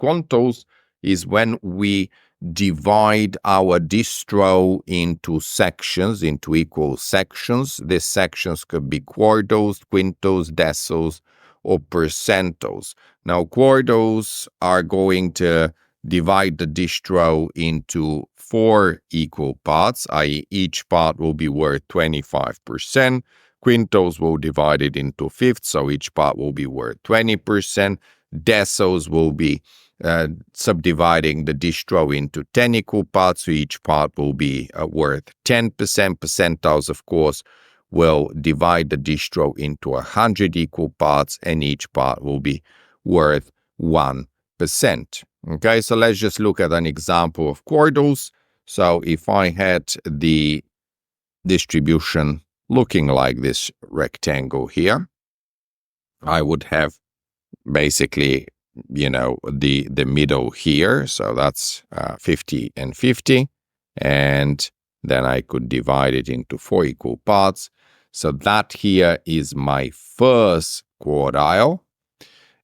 quantiles is when we divide our distro into sections, into equal sections. These sections could be quartiles, quintiles, deciles, or percentiles. Now, quartiles are going to divide the distro into 4 equal parts, i.e. each part will be worth 25%. Quintiles will divide it into fifths, so each part will be worth 20%. Deciles will be subdividing the distro into 10 equal parts, so each part will be worth 10%. Percentiles, of course, will divide the distro into 100 equal parts, and each part will be worth 1%. Okay, so let's just look at an example of quartiles. So if I had the distribution looking like this rectangle here, I would have basically, the middle here. So that's 50 and 50. And then I could divide it into 4 equal parts. So that here is my first quartile.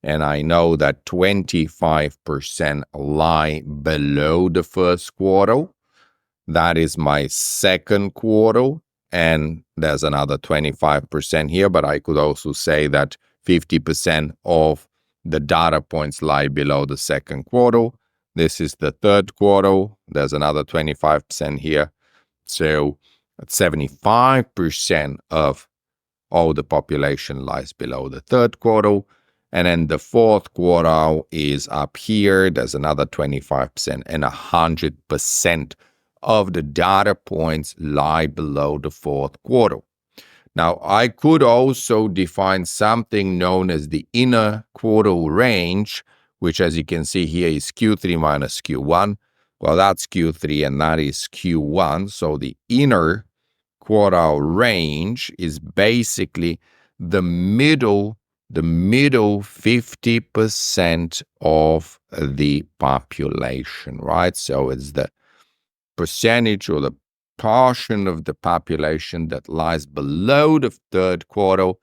And I know that 25% lie below the first quartile. That is my second quartile. And there's another 25% here, but I could also say that 50% of the data points lie below the second quartile. This is the third quartile. There's another 25% here. So 75% of all the population lies below the third quartile. And then the fourth quartile is up here. There's another 25%, and 100% of the data points lie below the fourth quartile. Now, I could also define something known as the inner quartile range, which, as you can see here, is Q3 minus Q1. Well, that's Q3 and that is Q1. So the inner quartile range is basically the middle 50% of the population, right? So it's the percentage or the portion of the population that lies below the third quartile,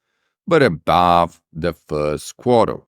but above the first quartile.